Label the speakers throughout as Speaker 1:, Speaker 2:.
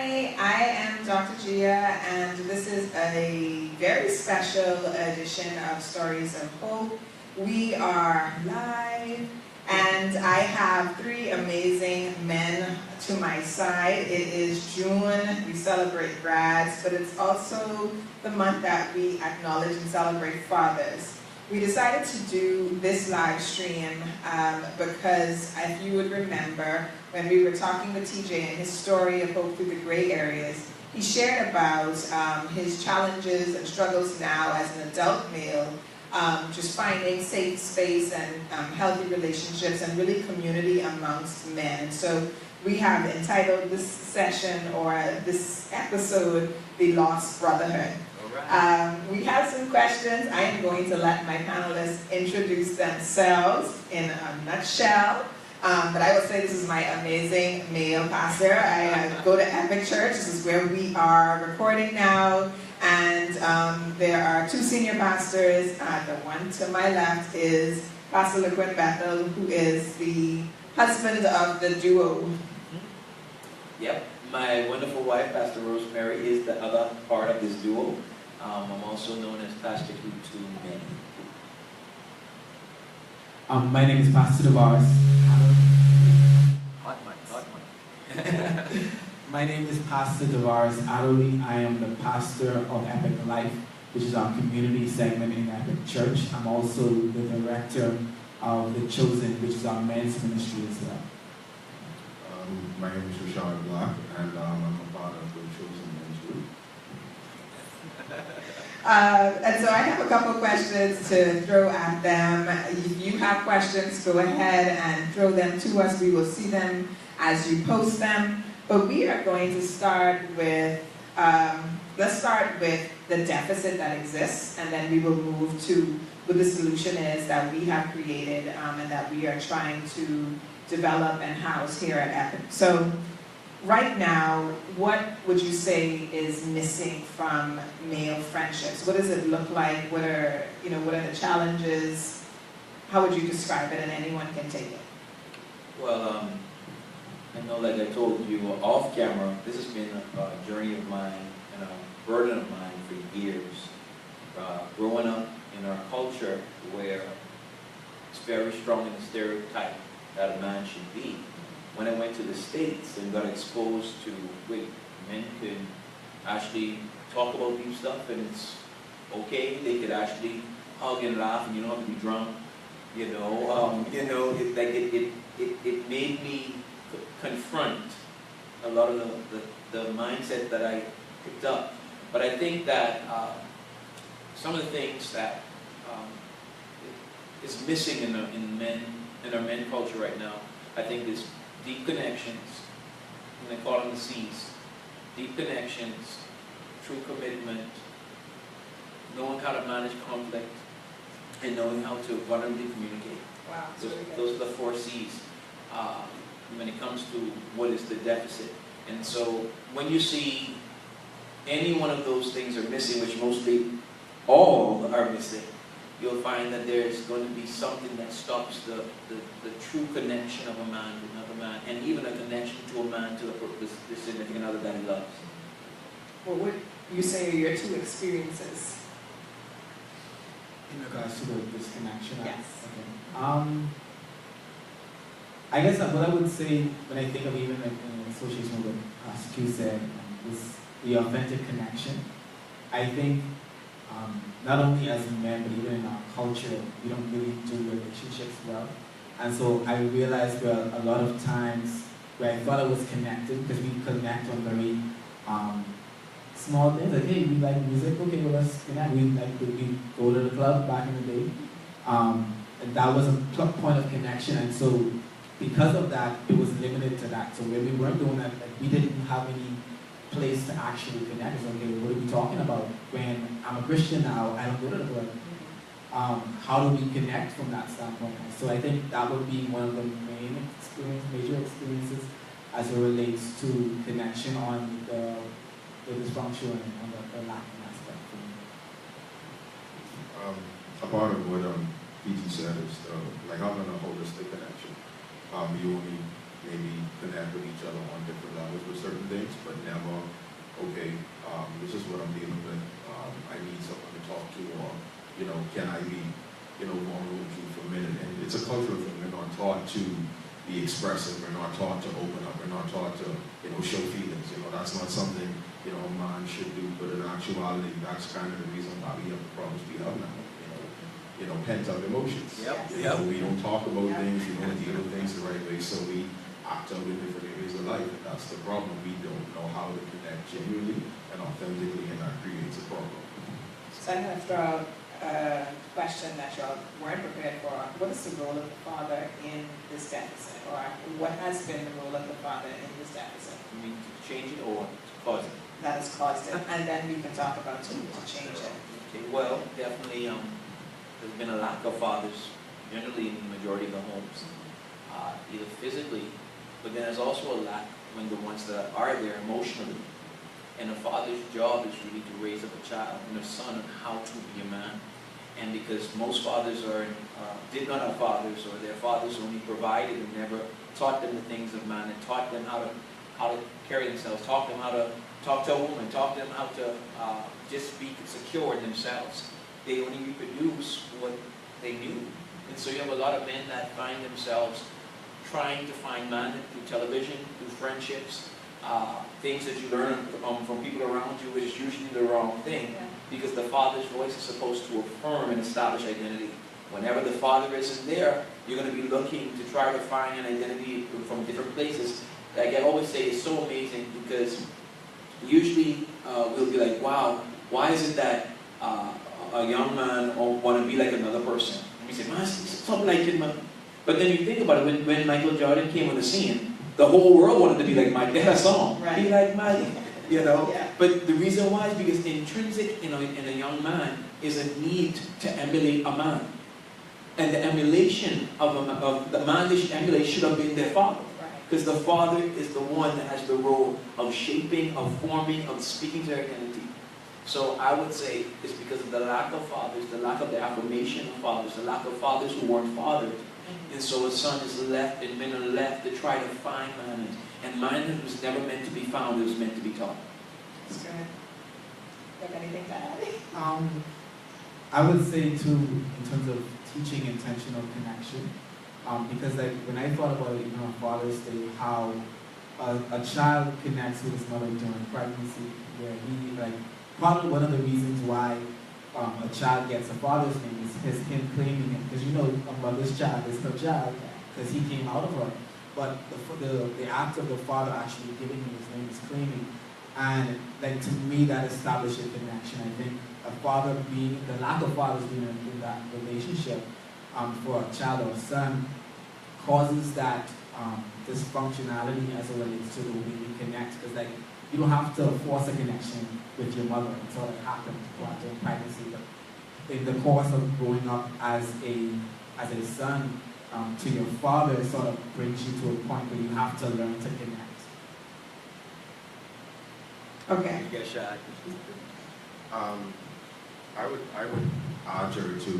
Speaker 1: Hi, I am Dr. Gia, and this is a very special edition of Stories of Hope. We are live, and I have three amazing men to my side. It is June, we celebrate grads, but it's also the month that we acknowledge and celebrate fathers. We decided to do this live stream because, if you would remember, when we were talking with TJ and his story of Hope Through the Gray Areas, he shared about his challenges and struggles now as an adult male, just finding safe space and healthy relationships and really community amongst men. So we have entitled this session or this episode, The Lost Brotherhood. We have some questions. I am going to let my panelists introduce themselves in a nutshell. But I will say this is my amazing male pastor. I go to Epic Church. This is where we are recording now. And there are two senior pastors. The one to my left is Pastor Lequient Bethel, who is the husband of the duo.
Speaker 2: Yep. My wonderful wife, Pastor Rosemary, is the other part of this duo. I'm also known as Pastor to many.
Speaker 3: My name is Pastor Devaris.
Speaker 2: Hot mic.
Speaker 3: My name is Pastor Devaris Adderley. I am the pastor of Epic Life, which is our community segment in Epic Church. I'm also the director of The Chosen, which is our men's ministry as well.
Speaker 4: My name is Rashad Black, and I'm a part of The Chosen men's group.
Speaker 1: And so I have a couple questions to throw at them. If you have questions, go ahead and throw them to us. We will see them as you post them. But we are going to start with, let's start with the deficit that exists, and then we will move to what the solution is that we have created and that we are trying to develop and house here at Epic. So right now, what would you say is missing from male friendships? What does it look like? What are the challenges? How would you describe it? And anyone can take it.
Speaker 2: Well, I know, like I told you off camera, this has been a journey of mine and a burden of mine for years. Growing up in our culture where it's very strong in the stereotype that a man should be. When I went to the States and got exposed to, men can actually talk about deep stuff and it's okay. They could actually hug and laugh and you don't have to be drunk. It made me confront a lot of the mindset that I picked up. But I think that some of the things that is missing in our men culture right now, I think is deep connections, and they call them the C's. Deep connections, true commitment, knowing how to manage conflict, and knowing how to vulnerably communicate.
Speaker 1: Wow,
Speaker 2: those are the 4 C's when it comes to what is the deficit. And so when you see any one of those things are missing, which mostly all are missing, you'll find that there's going to be something that stops the true connection of a man to another man, and even a connection to a man to the significant other that he loves.
Speaker 1: What would you say are your 2 experiences?
Speaker 3: In regards to the disconnection?
Speaker 1: Yes.
Speaker 3: Okay. I guess what I would say when I think of even like in association with what Pastor Q said is the authentic connection. I think not only as men, but even in our culture, we don't really do relationships well. And so I realized, well, a lot of times where I thought I was connected, because we connect on very small things, like, hey, we like music, okay, well, let's connect. We go to the club back in the day. And that was a point of connection. And so because of that, it was limited to that. So when we weren't doing that, like, we didn't have any place to actually connect. So, okay, what are we talking about? When I'm a Christian now, I don't go to the club. How do we connect from that standpoint? So I think that would be one of the major experiences as it relates to connection on the dysfunction and the lacking aspect for me.
Speaker 4: A part of what PG said is like having a holistic connection. You only maybe connect with each other on different levels with certain certain things, but never, okay, this is what I'm dealing with, I need someone to talk to, or, you know, can I be, you know, vulnerable with you for a minute? And it's a cultural thing. We're not taught to be expressive. We're not taught to open up. We're not taught to, you know, show feelings. You know, that's not something, you know, a man should do. But in actuality, that's kind of the reason why we have the problems we have now. You know, pent up emotions.
Speaker 2: Yep.
Speaker 4: You know, we don't talk about things. We don't deal with things the right way. So we act out in different areas of life. And that's the problem. We don't know how to connect genuinely and authentically, and that creates a problem.
Speaker 1: So I'm going to throw out a question that y'all weren't prepared for. What is the role of the father in this deficit? Or what has been the role of the father in this deficit?
Speaker 2: You mean to change it or to cause it?
Speaker 1: That has caused it. And then we can talk about to change it.
Speaker 2: Okay, well, definitely there's been a lack of fathers, generally in the majority of the homes, either physically, but then there's also a lack when the ones that are there emotionally. And a father's job is really to raise up a child and a son on how to be a man. And because most fathers did not have fathers, or their fathers only provided and never taught them the things of man, and taught them how to carry themselves, taught them how to talk to a woman, taught them how to just be secure in themselves. They only reproduce what they knew. And so you have a lot of men that find themselves trying to find manhood through television, through friendships, things that you learn from people around you, which is usually the wrong thing, because the father's voice is supposed to affirm and establish identity. Whenever the father isn't there, you're going to be looking to try to find an identity from different places. Like I always say, it's so amazing, because usually we'll be like, wow, why is it that a young man want to be like another person? And we say, man, something like it, man. But then you think about it, when Michael Jordan came on the scene, the whole world wanted to be like Mike. They had a song, right. Be like Mike, you know. Yeah. But the reason why is because intrinsic, you know, in a young man is a need to emulate a man, and the emulation of the man they should emulate should have been their father, because the father is the one that has the role of shaping, of forming, of speaking to their identity. So I would say it's because of the lack of fathers, the lack of the affirmation of fathers, the lack of fathers who weren't fathered. And so a son is left, and men are left to try to find manhood. And manhood was never meant to be found, it was meant to be taught.
Speaker 1: That's good. You have anything to add?
Speaker 3: I would say too, in terms of teaching intentional connection, because like when I thought about it, you know, Father's Day, how a child connects with his mother during pregnancy, where he, like, probably one of the reasons why a child gets a father's name is him claiming him, because you know a mother's child is her child, because he came out of her. But the act of the father actually giving him his name is claiming, and like to me that establishes a connection. I think a father being, the lack of fathers being in that relationship for a child or a son causes that dysfunctionality as it relates to the way we connect, because like you don't have to force a connection with your mother until it happens during pregnancy. But in the course of growing up as a son to your father, it sort of brings you to a point where you have to learn to connect.
Speaker 1: Okay.
Speaker 2: You get shot.
Speaker 4: I would argue to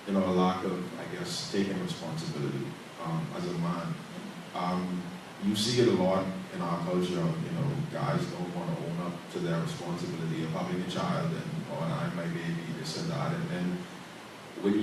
Speaker 4: you know, a lack of, I guess, taking responsibility as a man. You see it a lot in our culture. You know, guys don't want to own up to their responsibility of having a child, and oh, I'm my baby, this and that. And then when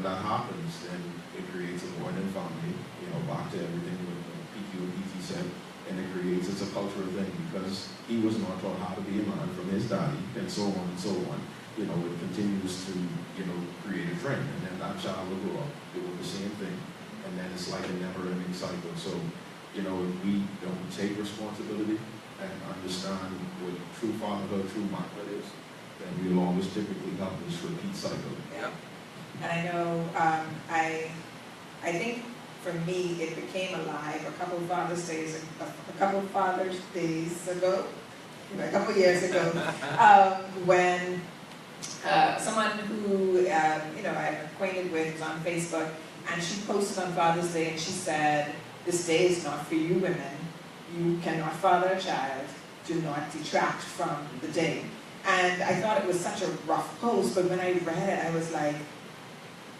Speaker 4: that happens, then it creates a void in family. You know, back to everything what PQ and PT said, and it creates, it's a cultural thing, because he was not taught how to be a man from his daddy, and so on and so on. You know, it continues to, you know, create a trend, and then that child will grow up doing the same thing. And then it's like a never-ending cycle. So, you know, if we don't take responsibility and understand what true fatherhood, true manhood is, then we'll always typically have this repeat cycle.
Speaker 1: Yeah. And I know, I think for me, it became alive a couple of Father's Days ago, a couple of years ago, when someone who, you know, I'm acquainted with was on Facebook, and she posted on Father's Day, and she said, "This day is not for you women. You cannot father a child. Do not detract from the day." And I thought it was such a rough post, but when I read it, I was like,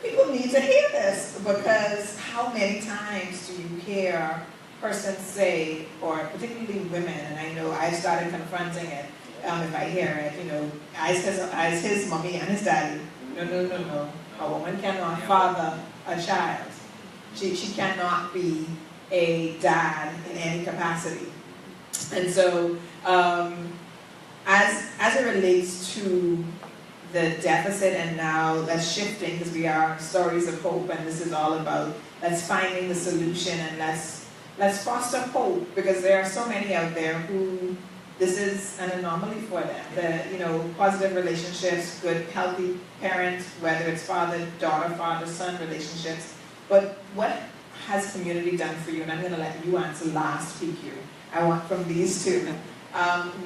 Speaker 1: people need to hear this, because how many times do you hear persons say, or particularly women, and I know I started confronting it, if I hear it, you know, as his mommy and his daddy. No. A woman cannot father a child. She cannot be a dad in any capacity. And so, as it relates to the deficit, and now that's shifting, because we are stories of hope, and this is all about let's finding the solution, and let's foster hope, because there are so many out there who this is an anomaly for them. The, you know, positive relationships, good, healthy parents, whether it's father-daughter, father-son relationships. But what has community done for you? And I'm going to let you answer last, PQ. I want from these two.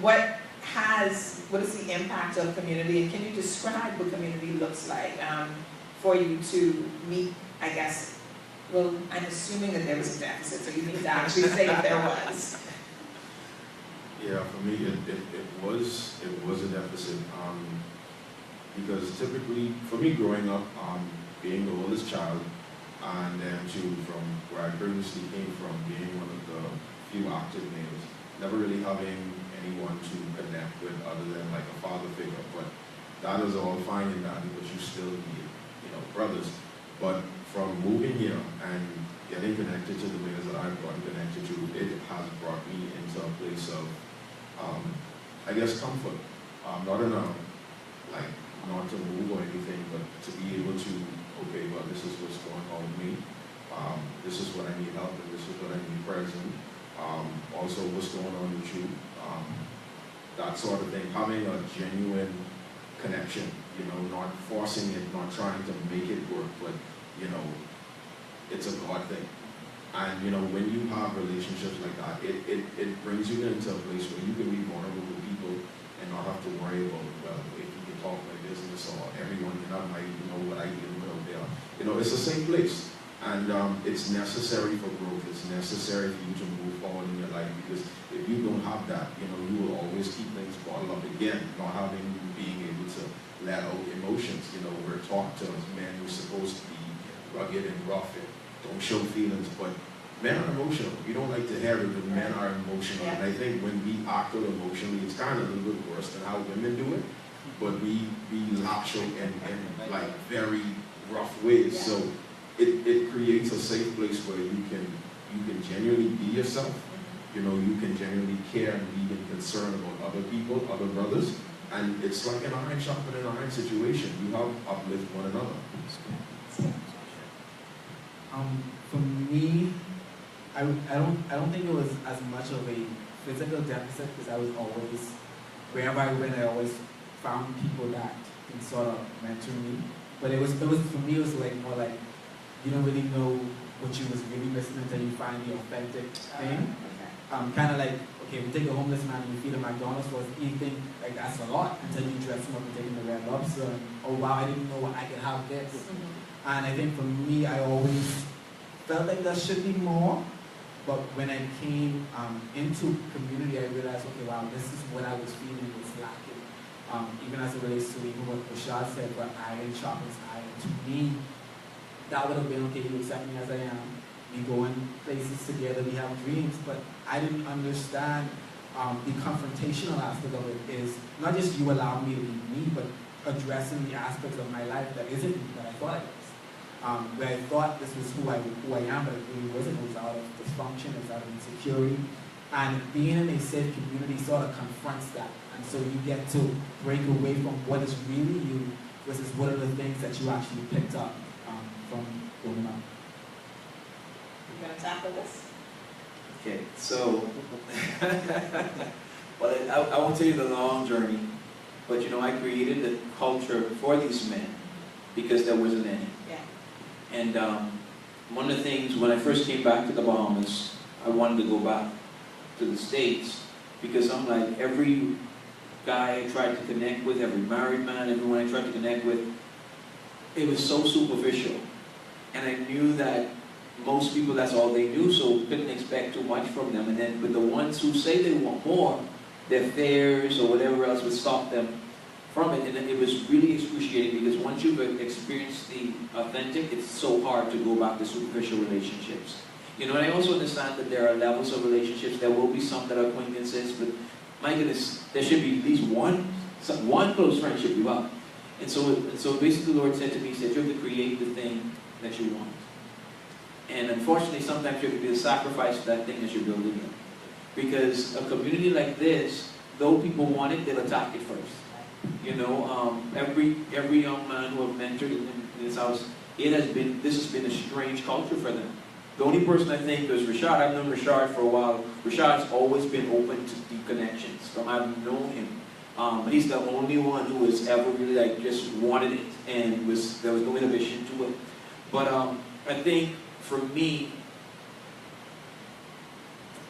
Speaker 1: What is the impact of community? And can you describe what community looks like for you to meet, I guess, well, I'm assuming that there was a deficit, so you need to actually say if there was.
Speaker 4: Yeah, for me, it was a deficit, because typically, for me growing up, being the oldest child, and then from where I previously came from, being one of the few active males, never really having anyone to connect with other than like a father figure. But that is all fine and dandy, but you still need, you know, brothers. But from moving here and getting connected to the males that I've gotten connected to, it has brought me into a place of, I guess, comfort. Not in a, like, not to move or anything, but to be able to, okay, well, this is what's going on with me. This is what I need help, and this is what I need present. Also, what's going on with you. That sort of thing. Having a genuine connection, you know, not forcing it, not trying to make it work, but, you know, it's a God thing. And, you know, when you have relationships like that, it brings you into a place where you can be vulnerable with people and not have to worry about, well, if you can talk my business, or everyone might know what I deal with out there. You know, it's a safe place. And it's necessary for growth. It's necessary for you to move forward in your life, because if you don't have that, you know, you will always keep things bottled up again, not being able to let out emotions. You know, we're taught to as men, we're supposed to be rugged and rough and don't show feelings, but men are emotional. We don't like to hear it, but men are emotional. Yeah. And I think when we act out emotionally, it's kind of a little bit worse than how women do it, but we lash out in like very rough ways. Yeah. So it creates a safe place where you can genuinely be yourself. You know, you can genuinely care and be concerned about other people, other brothers, and it's like an iron sharpening iron situation. You have uplift one another.
Speaker 3: For me, I don't think it was as much of a physical deficit, because I was always, wherever I went, I always found people that can sort of mentor me. But it was for me, it was like more like, you don't really know what you was really missing until you find the authentic thing. Kind of like, okay, we take a homeless man and you feed him McDonald's for his eating, like that's a lot, until you dress him up and take him to Red Lobster, and oh wow, I didn't know I could have this. And I think for me, I always felt like there should be more, but when I came into community, I realized, okay, wow, this is what I was feeling was lacking. Even as it relates to even what Rashad said, where iron sharpens iron, to me, that would have been, okay, you accept me as I am, we go in places together, we have dreams, but I didn't understand the confrontational aspect of it is not just you allowing me to be me, but addressing the aspects of my life that isn't me, that I thought it was. Where I thought this was who I am, but it really wasn't. It was out of dysfunction, it was out of insecurity. And being in a safe community sort of confronts that. And so you get to break away from what is really you versus what are the things that you actually picked up from growing up.
Speaker 1: You going to tackle this?
Speaker 2: Okay, so, well, I won't tell you the long journey, but you know, I created a culture for these men because there wasn't any.
Speaker 1: Yeah.
Speaker 2: And one of the things, when I first came back to the Bahamas, I wanted to go back to the States because I'm like, every guy I tried to connect with, every married man, everyone I tried to connect with, it was so superficial. And I knew that most people, that's all they knew, so couldn't expect too much from them. And then with the ones who say they want more, their fears or whatever else would stop them from it, and it was really excruciating because once you've experienced the authentic, it's so hard to go back to superficial relationships. You know, and I also understand that there are levels of relationships. There will be some that are acquaintances, but my goodness, there should be at least one close friendship you have. And so basically the Lord said to me, he said, you have to create the thing that you want. And unfortunately, sometimes you have to be the sacrifice of that thing as you're building it. Because a community like this, though people want it, they'll attack it first. You know, every young man who I've mentored in this house, this has been a strange culture for them. The only person I think was Rashad. I've known Rashad for a while. Rashad's always been open to deep connections. From I've known him. He's the only one who has ever really like just wanted it, and there was no inhibition to it. But I think for me,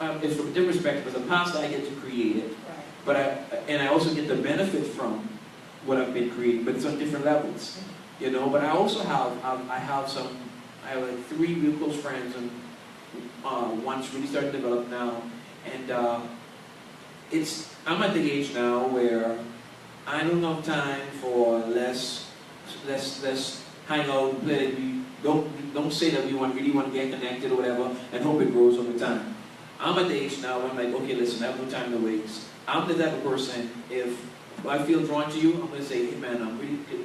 Speaker 2: it's from a different perspective. As a pastor, I get to create it, but I also get the benefit from what I've been creating, but it's on different levels, you know. But I also have I have like 3 real close friends, and one's really starting to develop now, and I'm at the age now where I don't have time for let's hang out, play. We don't say that we really want to get connected or whatever, and hope it grows over time. I'm at the age now where I'm like, okay, listen, I have no time to waste. I'm the type of person, if I feel drawn to you, I'm going to say, hey man,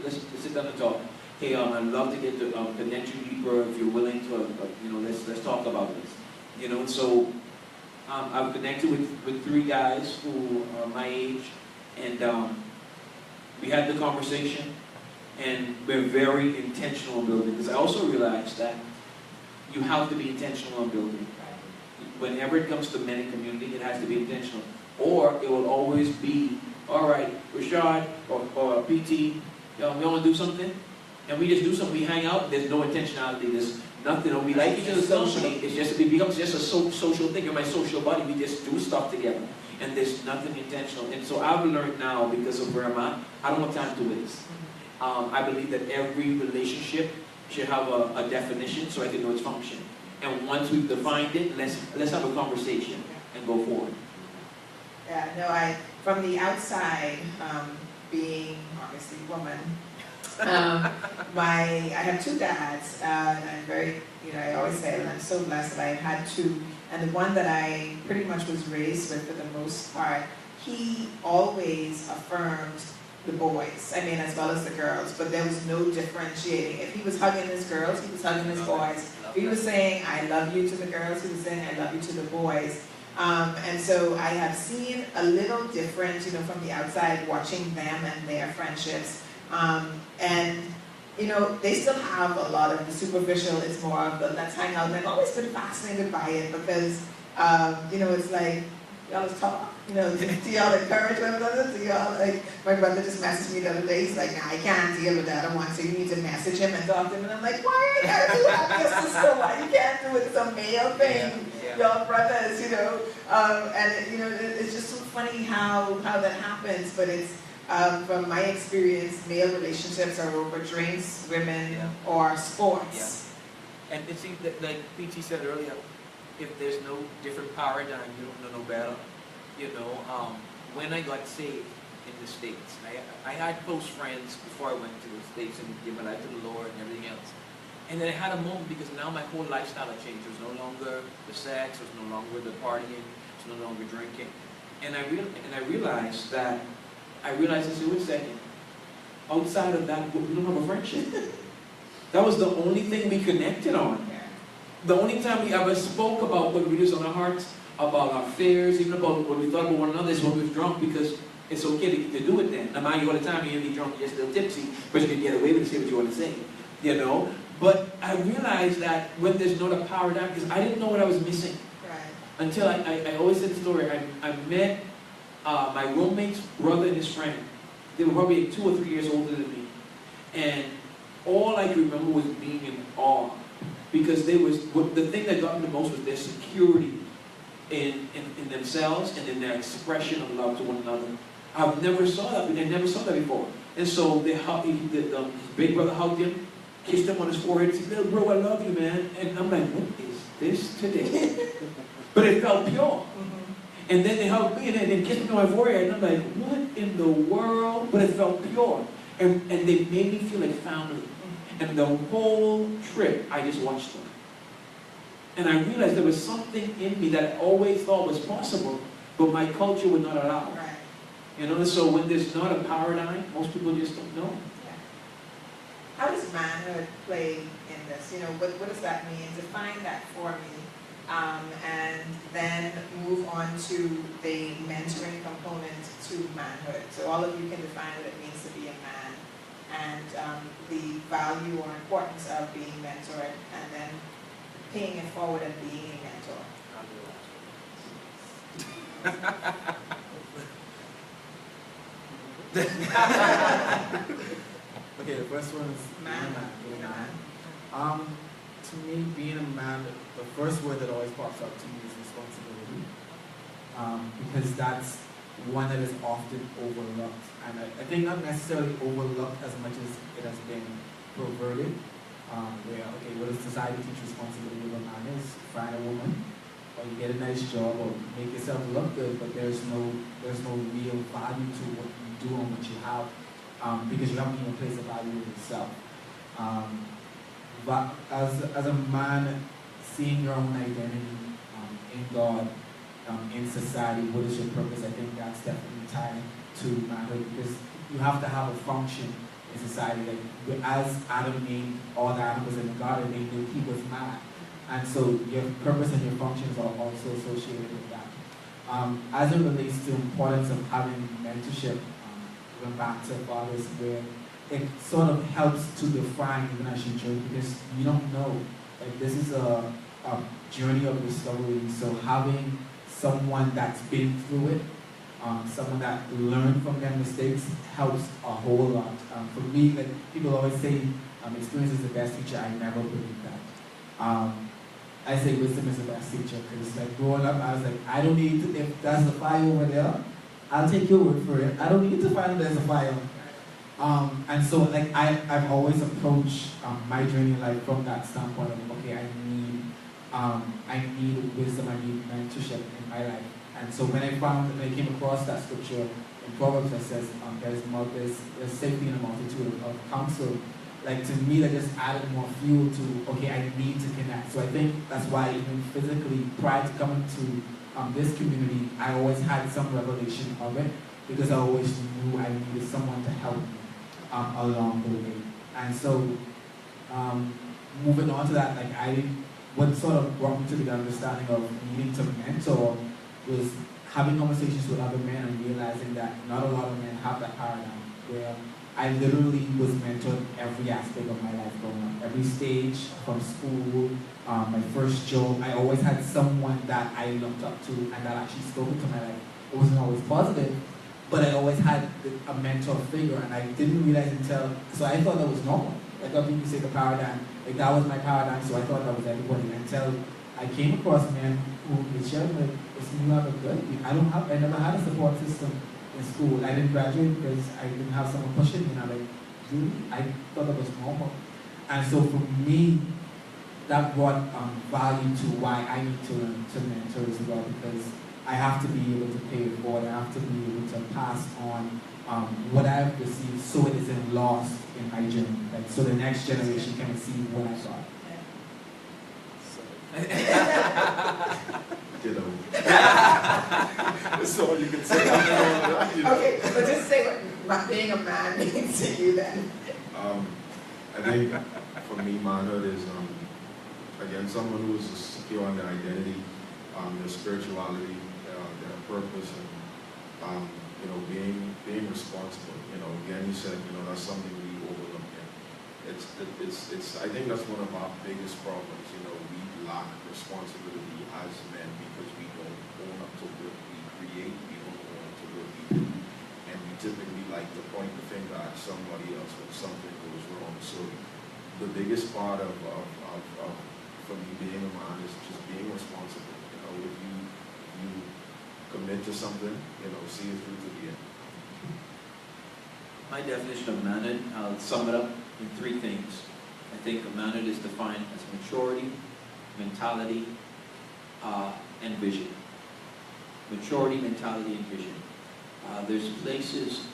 Speaker 2: let's sit down and talk. Hey, I'd love to get to connect you deeper if you're willing to, you know, let's talk about this. You know, and so I've connected with 3 guys who are my age, and we had the conversation, and we're very intentional on building. Because I also realized that you have to be intentional on building. Whenever it comes to men in community, it has to be intentional. Or it will always be, all right, Rashad or PT, you want to do something? And we just do something, we hang out, there's no intentionality, there's nothing, we like each other socially, it becomes just a social thing. You're my social buddy, we just do stuff together. And there's nothing intentional. And so I've learned now, because of where I'm at, I don't have time to waste. I believe that every relationship should have a definition so I can know its function. And once we've defined it, let's have a conversation and go forward.
Speaker 1: Yeah, no, from the outside, being obviously a woman, I have 2 dads, and I'm very, you know, I always say that I'm so blessed that I had 2, and the one that I pretty much was raised with for the most part, he always affirmed the boys, I mean, as well as the girls, but there was no differentiating. If he was hugging his girls, he was hugging his boys. If he was saying, I love you to the girls, he was saying, I love you to the boys. And so I have seen a little different, you know, from the outside, watching them and their friendships. And, you know, they still have a lot of the superficial. It's more of the let's hang out. And I've always been fascinated by it because, you know, it's like, y'all just talk. You know, do y'all encourage one another? Do y'all, like, my brother just messaged me the other day. He's like, nah, I can't deal with that. I want to. You need to message him and talk to him. And I'm like, why? I gotta do that, your sister. Why you can't do it? It's a male thing. Y'all brothers, you know. And, you know, it's just so funny how that happens. But it's, from my experience, male relationships are over drinks, women, or sports.
Speaker 2: Yeah. And it seems that, like PT said earlier, if there's no different paradigm, you don't know no better. You know, when I got saved in the States, I had close friends before I went to the States and gave my life to the Lord and everything else. And then I had a moment because now my whole lifestyle had changed. It was no longer the sex, it was no longer the partying, it was no longer drinking. And I realized that, I said, wait a second, outside of that, we don't have a friendship. That was the only thing we connected on. The only time we ever spoke about what really was on our hearts, about our fears, even about what we thought about one another, is when we were drunk, because it's okay to do it then. Now, mind you, all the time, you're drunk, you're just a little tipsy, but you can get away with it, say what you want to say, you know? But I realized that when there's not a paradigm, because I didn't know what I was missing.
Speaker 1: Right.
Speaker 2: Until I always said the story, I met my roommate's brother and his friend. They were probably 2 or 3 years older than me. And all I could remember was being in awe. Because the thing that got me the most was their security in themselves and in their expression of love to one another. I've never saw that, but I never saw that before. And so the big brother hugged him, kissed him on his forehead, and said, little bro, I love you, man. And I'm like, what is this today? But it felt pure.
Speaker 5: And then they hugged me and then kissed me on my forehead. And I'm like, what in the world? But it felt pure. And they made me feel like family. And the whole trip, I just watched them. And I realized there was something in me that I always thought was possible, but my culture would not allow.
Speaker 1: Right.
Speaker 5: You know, so when there's not a paradigm, most people just don't know.
Speaker 1: Yeah. How does manhood play in this? You know, what does that mean? Define that for me. And then move on to the mentoring component to manhood. So all of you can define what it means to be a man and the value or importance of being mentored, and then paying it forward and being a mentor.
Speaker 3: Okay, the first one is
Speaker 1: Man.
Speaker 3: being a man. To me, being a man, the first word that always pops up to me is responsibility. Because that's one that is often overlooked. And I think not necessarily overlooked as much as it has been perverted. Where, okay, what does society teach responsibility of a man is? Find a woman, or you get a nice job, or make yourself look good, but there's no real value to what you do and what you have, because you haven't even placed a value in yourself. But as a man, seeing your own identity in God, in society, what is your purpose? I think that's definitely tied to manhood, because you have to have a function in society. Like, as Adam made all the animals in the garden, they knew he was man. And so your purpose and your functions are also associated with that. As it relates to the importance of having mentorship, going back to fathers, where it sort of helps to define even as you journey, because you don't know. Like, this is a journey of discovery. So having someone that's been through it, someone that learned from their mistakes, helps a whole lot. For me, like people always say, experience is the best teacher. I never believe that. I say wisdom is the best teacher, because like growing up, I was like, I don't need to, if there's a fire over there, I'll take your word for it. I don't need to find there's a fire. And so like I've always approached my journey in life from that standpoint of, okay, I need wisdom, I need mentorship in my life. And so when I came across that scripture in Proverbs that says there's safety in a multitude of counsel, like to me that just added more fuel to, okay, I need to connect. So I think that's why even physically, prior to coming to this community, I always had some revelation of it, because I always knew I needed someone to help me along the way. And so moving on to that, like what sort of brought me to the understanding of needing to mentor was having conversations with other men and realizing that not a lot of men have that paradigm, where I literally was mentored every aspect of my life growing up. Every stage, from school, my first job, I always had someone that I looked up to and that actually spoke into my life. It wasn't always positive, but I always had a mentor figure, and I didn't realize until, so I thought that was normal. I thought people say the paradigm, like that was my paradigm, so I thought that was everybody, until I came across men who shared like, listen, you have a good, I never had a support system in school. I didn't graduate because I didn't have someone pushing me, and I'm like, really? I thought that was normal. And so for me, that brought value to why I need to learn to mentor as well, because I have to be able to pay it forward. I have to be able to pass on what I've received, so it isn't lost in my journey. Like, so the next generation can receive what I got.
Speaker 4: Ditto.
Speaker 2: That's all you can say.
Speaker 1: Okay, but just say what being a man means to you then.
Speaker 4: I think for me, manhood is, again, someone who is secure on their identity, their spirituality, their purpose, and being responsible. Again, you said, that's something we overlook. I think that's one of our biggest problems. We lack responsibility as men because we don't own up to what we create. We don't own up to what we do, and we typically like to point the finger at somebody else when something goes wrong. So the biggest part of for me being a man is just being responsible. If you commit to something, see it through to the end.
Speaker 2: My definition of manhood, I'll sum it up in three things. I think a manhood is defined as maturity, mentality, and vision.
Speaker 5: maturity, mentality, and vision. There's places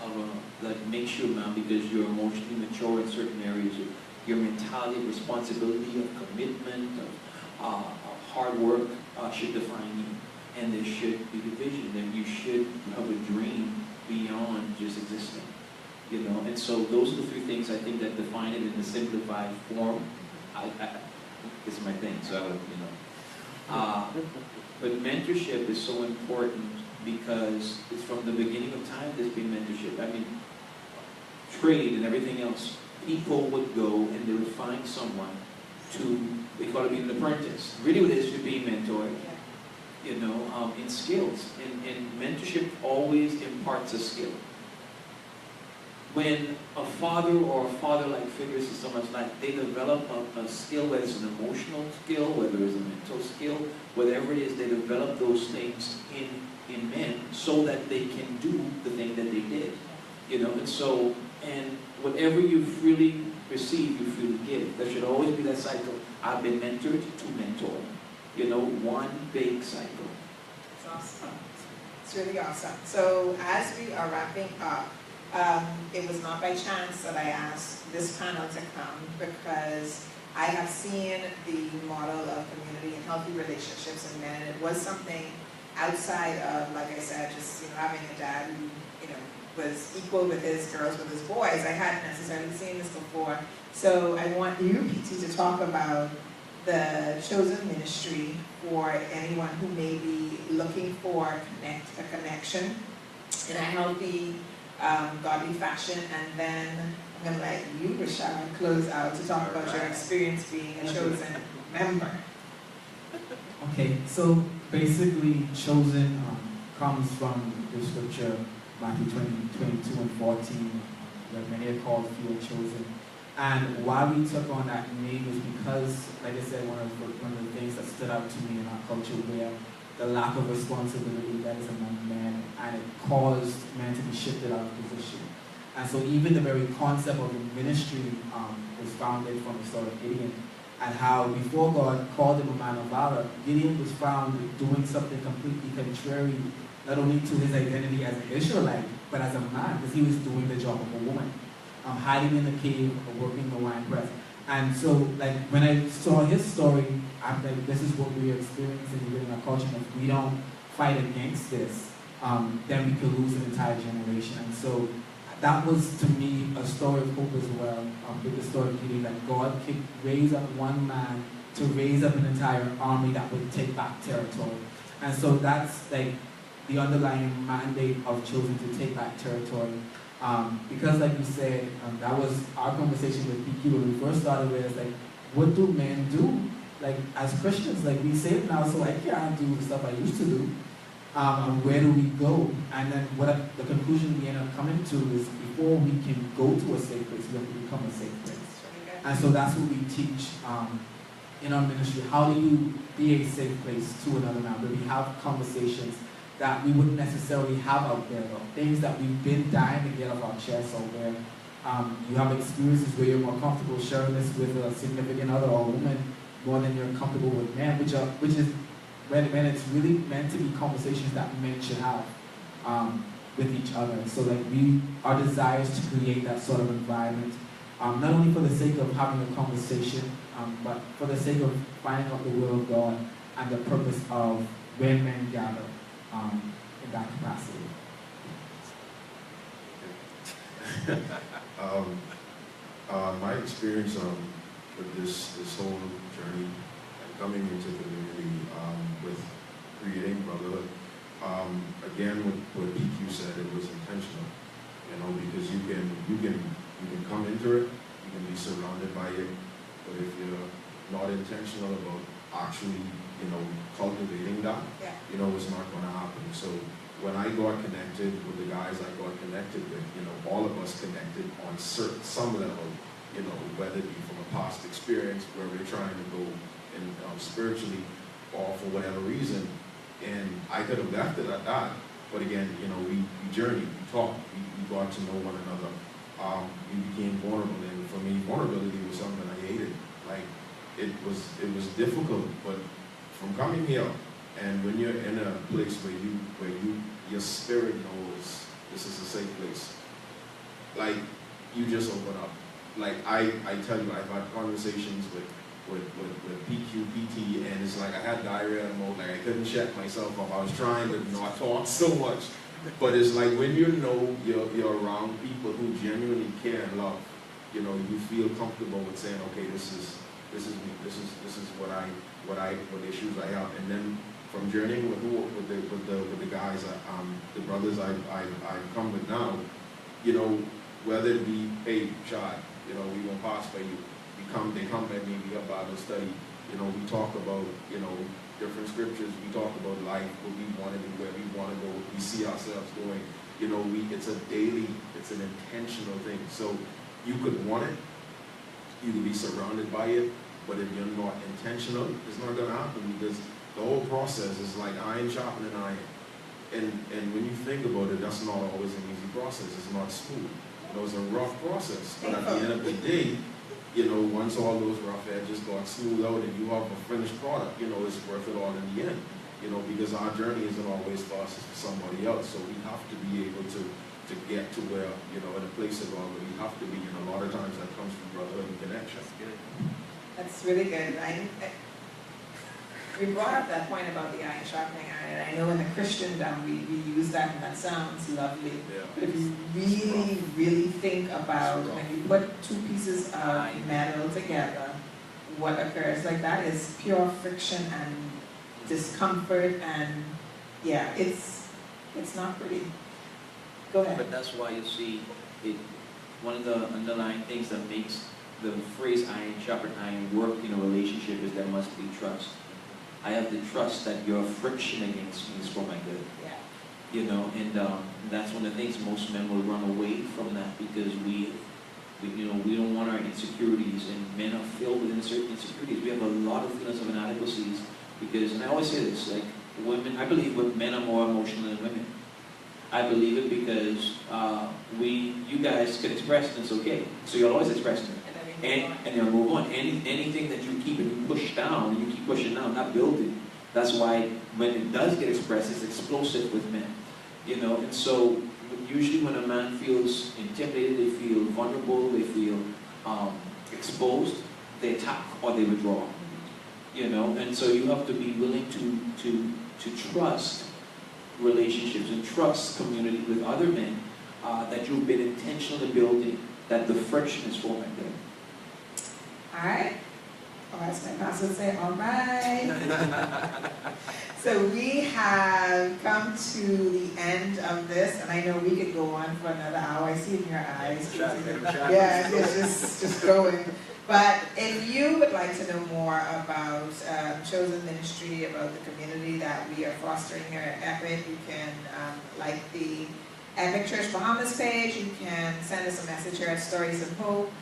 Speaker 5: that makes you a man because you're emotionally mature in certain areas. Your mentality, responsibility, of commitment, of hard work should define you. And there should be the vision that you should have a dream beyond just existing. You know, and so those are the three things I think that define it in the simplified form. This is my thing, so you know. But mentorship is so important because it's from the beginning of time there's been mentorship. I mean, trade and everything else, people would go and they would find someone they call it being an apprentice. Really what it is to be mentored, you know, in skills. And mentorship always imparts a skill. When a father or a father-like figure is someone's life, they develop a skill, whether it's an emotional skill, whether it's a mental skill, whatever it is, they develop those things in men so that they can do the thing that they did. You know, and so, and whatever you freely receive, you freely give. There should always be that cycle. I've been mentored to mentor. You know, one big cycle.
Speaker 1: It's awesome. It's really awesome. So as we are wrapping up, it was not by chance that I asked this panel to come because I have seen the model of community and healthy relationships in men, and it was something outside of, like I said, just, you know, having a dad who, you know, was equal with his girls, with his boys. I hadn't necessarily seen this before. So I want you, PT, to talk about the chosen ministry for anyone who may be looking for a connection in a healthy, godly fashion, and then I'm going to let you, Rashad, close out to talk about your experience being a chosen member.
Speaker 3: Okay, so basically chosen comes from the scripture, Matthew 22 and 14, where many are called, few are chosen. And why we took on that name is because, like I said, one of the things that stood out to me in our culture where the lack of responsibility that is among men, and it caused men to be shifted out of position. And so even the very concept of the ministry was founded from the story of Gideon, and how before God called him a man of valor, Gideon was found doing something completely contrary, not only to his identity as an Israelite, but as a man, because he was doing the job of a woman, hiding in the cave, working the wine press. And so, like, when I saw his story, I'm like, this is what we're experiencing within our culture. If we don't fight against this, then we could lose an entire generation. And so that was, to me, a story of hope as well, with the story of Gideon, that God could raise up one man to raise up an entire army that would take back territory. And so that's, like, the underlying mandate of chosen to take back territory. Because, like you said, that was our conversation with PQ when we first started, where it's like, what do men do? Like, as Christians, like, we saved now, so I can't do the stuff I used to do. Where do we go? And then the conclusion we end up coming to is, before we can go to a safe place, we have to become a safe place. And so that's what we teach in our ministry. How do you be a safe place to another man? Where we have conversations that we wouldn't necessarily have out there, though. Things that we've been dying to get off our chest, or where you have experiences where you're more comfortable sharing this with a significant other or a woman more than you're comfortable with men, which is when it's really meant to be conversations that men should have with each other. So like our desire is to create that sort of environment, not only for the sake of having a conversation, but for the sake of finding out the will of God and the purpose of when men gather in that capacity.
Speaker 4: My experience with this whole journey and coming into community with creating brotherhood, again, what PQ said, it was intentional, you know, because you can come into it, you can be surrounded by it, but if you're not intentional about actually, you know, cultivating that, you know, it's not going to happen. So when I got connected with the guys I got connected with, you know, all of us connected on some level, you know, whether it be from a past experience where we're trying to go and spiritually, or for whatever reason. And I could have left it at that, but again, you know, we journeyed, we talked, we got to know one another. We became vulnerable, and for me, vulnerability was something I hated. Like, it was difficult, but from coming here, And when you're in a place where your spirit knows this is a safe place, like, you just open up. Like, I tell you, I've had conversations with PQ, PT, and it's like I had diarrhea mode, like I couldn't shut myself up. I was trying to not talk so much. But it's like when you know you're around people who genuinely care and love, you know, you feel comfortable with saying, okay, this is me, this is what issues I have. And then from journeying with the guys, the brothers I've come with now, you know, whether it be, hey, Chad, you know, we gonna pass by you. They come at me, we have Bible study, you know, we talk about, you know, different scriptures, we talk about life, what we want to do, where we want to go, we see ourselves going, you know, it's a daily, it's an intentional thing. So you could want it, you could be surrounded by it, but if you're not intentional, it's not going to happen, because the whole process is like iron sharpening iron. And when you think about it, that's not always an easy process, it's not smooth. You know, it's a rough process, but at the end of the day, you know, once all those rough edges got smoothed out and you have a finished product, you know, it's worth it all in the end. You know, because our journey isn't always fast for somebody else, so we have to be able to get to where, you know, in a place of where we have to be, and a lot of times that comes from brotherhood and connection.
Speaker 1: That's really good. We brought up that point about the iron sharpening iron, and I know in the Christendom we use that, and that sounds lovely.
Speaker 4: Yeah.
Speaker 1: But if you really think about when you put two pieces of metal together, what occurs, like, that is pure friction and discomfort, and yeah, it's not pretty. Go ahead.
Speaker 2: But that's why you see it. One of the underlying things that makes the phrase "iron sharpen iron" work in a relationship is there must be trust. I have to trust that your friction against me is for my good.
Speaker 1: Yeah.
Speaker 2: You know, and that's one of the things most men will run away from that, because we we don't want our insecurities, and men are filled with insecurities. We have a lot of feelings of inadequacies because, and I always say this, like, women, I believe men are more emotional than women. I believe it because you guys can express it, and it's okay. So you'll always express it. And you'll move on. Anything that you keep and you push down, you keep pushing down, not building. That's why when it does get expressed, it's explosive with men. You know, and so usually when a man feels intimidated, they feel vulnerable, they feel exposed, they attack or they withdraw. You know, and so you have to be willing to trust relationships and trust community with other men that you've been intentionally building, that the friction is forming there.
Speaker 1: All right. Or as my pastor would say, all right. So we have come to the end of this, and I know we could go on for another hour. I see it in your eyes. Yeah, it's just going. But if you would like to know more about Chosen Ministry, about the community that we are fostering here at Epic, you can like the Epic Church Bahamas page. You can send us a message here at Stories of Hope.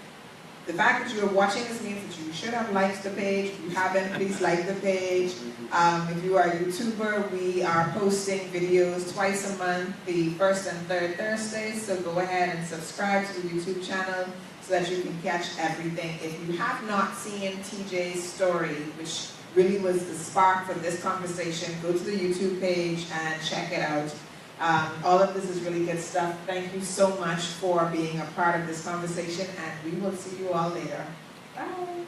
Speaker 1: The fact that you are watching this means that you should have liked the page. If you haven't, please like the page. If you are a YouTuber, we are posting videos twice a month, the first and third Thursdays. So go ahead and subscribe to the YouTube channel so that you can catch everything. If you have not seen TJ's story, which really was the spark for this conversation, go to the YouTube page and check it out. All of this is really good stuff. Thank you so much for being a part of this conversation, and we will see you all later. Bye.